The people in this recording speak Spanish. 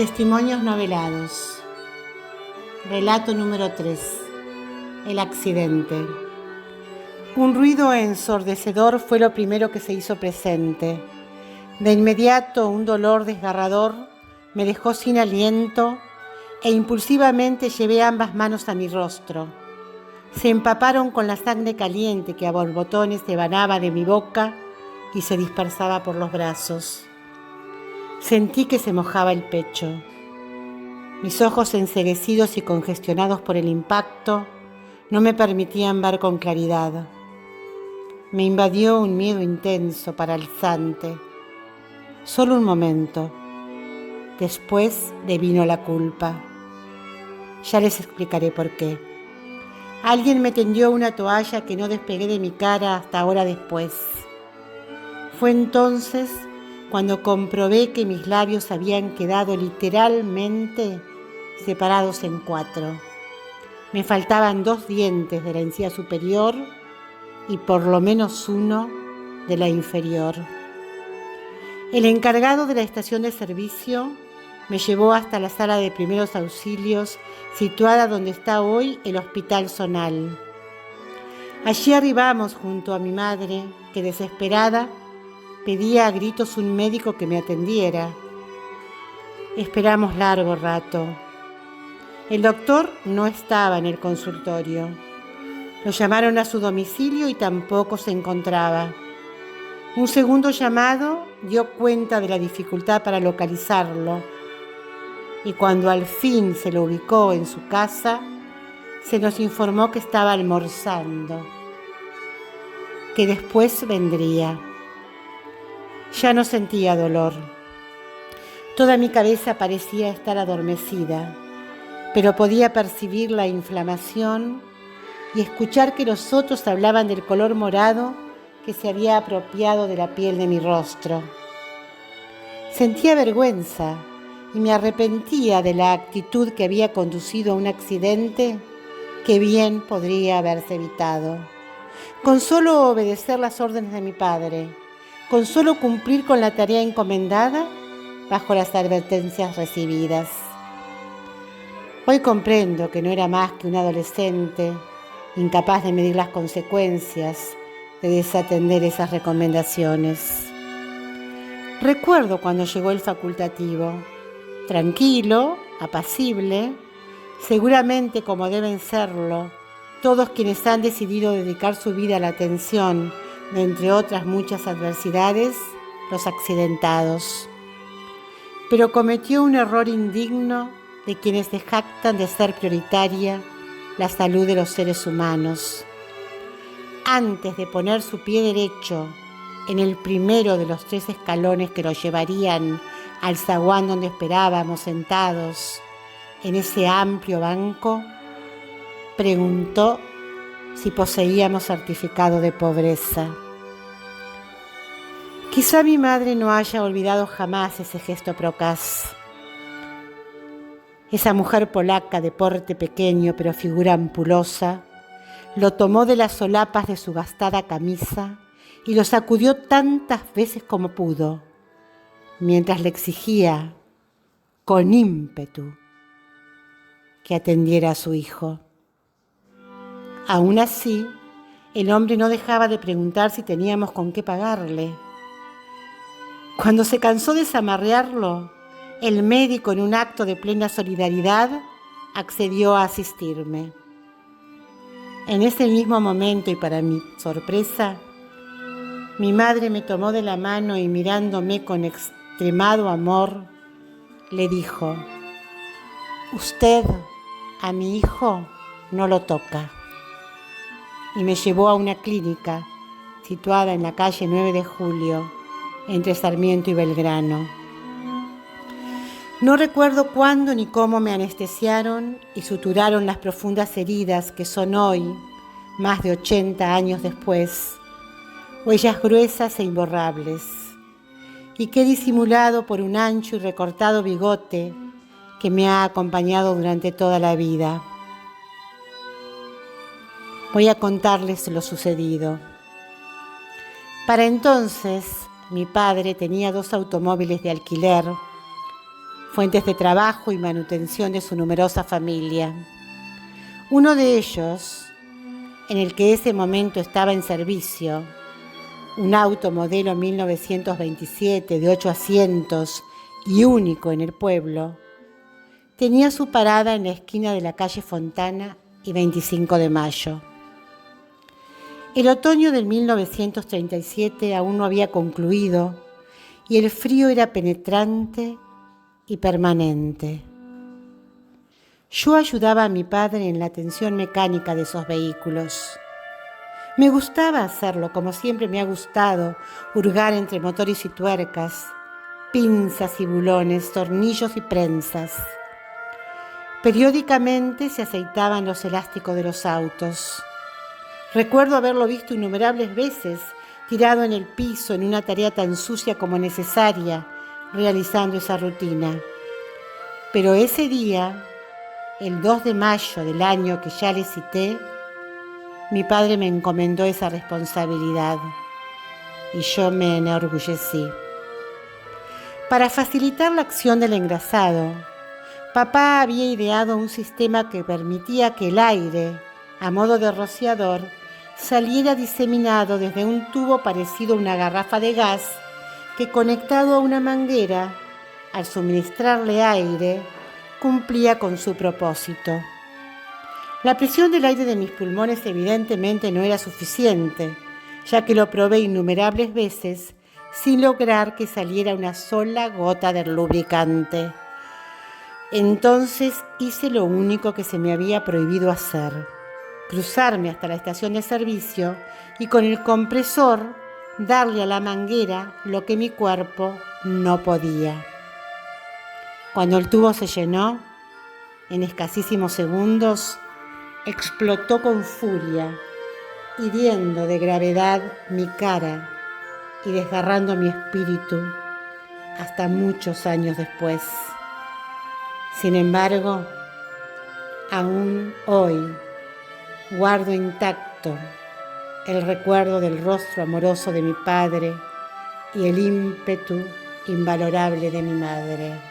Testimonios novelados. Relato número 3. El accidente. Un ruido ensordecedor fue lo primero que se hizo presente. De inmediato un dolor desgarrador me dejó sin aliento e impulsivamente llevé ambas manos a mi rostro. Se empaparon con la sangre caliente que a borbotones emanaba de mi boca y se dispersaba por los brazos. Sentí que se mojaba el pecho. Mis ojos enceguecidos y congestionados por el impacto no me permitían ver con claridad. Me invadió un miedo intenso, paralizante. Solo un momento. Después devino la culpa. Ya les explicaré por qué. Alguien me tendió una toalla que no despegué de mi cara hasta hora después. Fue entonces cuando comprobé que mis labios habían quedado literalmente separados en 4. Me faltaban 2 dientes de la encía superior y por lo menos 1 de la inferior. El encargado de la estación de servicio me llevó hasta la sala de primeros auxilios situada donde está hoy el Hospital Zonal. Allí arribamos junto a mi madre, que desesperada pedía a gritos un médico que me atendiera. Esperamos largo rato. El doctor no estaba en el consultorio. Lo llamaron a su domicilio y tampoco se encontraba. Un segundo llamado dio cuenta de la dificultad para localizarlo. Y cuando al fin se lo ubicó en su casa, se nos informó que estaba almorzando, que después vendría. Ya no sentía dolor. Toda mi cabeza parecía estar adormecida, pero podía percibir la inflamación y escuchar que los otros hablaban del color morado que se había apropiado de la piel de mi rostro. Sentía vergüenza y me arrepentía de la actitud que había conducido a un accidente que bien podría haberse evitado. Con solo obedecer las órdenes de mi padre, con solo cumplir con la tarea encomendada bajo las advertencias recibidas. Hoy comprendo que no era más que un adolescente, incapaz de medir las consecuencias de desatender esas recomendaciones. Recuerdo cuando llegó el facultativo, tranquilo, apacible, seguramente como deben serlo todos quienes han decidido dedicar su vida a la atención de, entre otras muchas adversidades, los accidentados. Pero cometió un error indigno de quienes se jactan de ser prioritaria la salud de los seres humanos. Antes de poner su pie derecho en el primero de los 3 escalones que lo llevarían al zaguán donde esperábamos sentados en ese amplio banco, preguntó si poseíamos certificado de pobreza. Quizá mi madre no haya olvidado jamás ese gesto procaz. Esa mujer polaca de porte pequeño pero figura ampulosa lo tomó de las solapas de su gastada camisa y lo sacudió tantas veces como pudo, mientras le exigía con ímpetu que atendiera a su hijo. Aún así, el hombre no dejaba de preguntar si teníamos con qué pagarle. Cuando se cansó de zamarrearlo, el médico, en un acto de plena solidaridad, accedió a asistirme. En ese mismo momento, y para mi sorpresa, mi madre me tomó de la mano y mirándome con extremado amor, le dijo: «Usted a mi hijo no lo toca». Y me llevó a una clínica situada en la calle 9 de Julio, entre Sarmiento y Belgrano. No recuerdo cuándo ni cómo me anestesiaron y suturaron las profundas heridas que son hoy, más de 80 años después, huellas gruesas e imborrables, y que he disimulado por un ancho y recortado bigote que me ha acompañado durante toda la vida. Voy a contarles lo sucedido. Para entonces, mi padre tenía 2 automóviles de alquiler, fuentes de trabajo y manutención de su numerosa familia. Uno de ellos, en el que ese momento estaba en servicio, un auto modelo 1927 de 8 asientos y único en el pueblo, tenía su parada en la esquina de la calle Fontana y 25 de Mayo. El otoño del 1937 aún no había concluido y el frío era penetrante y permanente. Yo ayudaba a mi padre en la atención mecánica de esos vehículos. Me gustaba hacerlo, como siempre me ha gustado, hurgar entre motores y tuercas, pinzas y bulones, tornillos y prensas. Periódicamente se aceitaban los elásticos de los autos. Recuerdo haberlo visto innumerables veces, tirado en el piso en una tarea tan sucia como necesaria, realizando esa rutina. Pero ese día, el 2 de mayo del año que ya les cité, mi padre me encomendó esa responsabilidad y yo me enorgullecí. Para facilitar la acción del engrasado, papá había ideado un sistema que permitía que el aire, a modo de rociador, saliera diseminado desde un tubo parecido a una garrafa de gas que, conectado a una manguera, al suministrarle aire, cumplía con su propósito. La presión del aire de mis pulmones evidentemente no era suficiente, ya que lo probé innumerables veces sin lograr que saliera una sola gota del lubricante. Entonces hice lo único que se me había prohibido hacer: cruzarme hasta la estación de servicio y con el compresor darle a la manguera lo que mi cuerpo no podía. Cuando el tubo se llenó, en escasísimos segundos, explotó con furia, hiriendo de gravedad mi cara y desgarrando mi espíritu hasta muchos años después. Sin embargo, aún hoy guardo intacto el recuerdo del rostro amoroso de mi padre y el ímpetu invalorable de mi madre.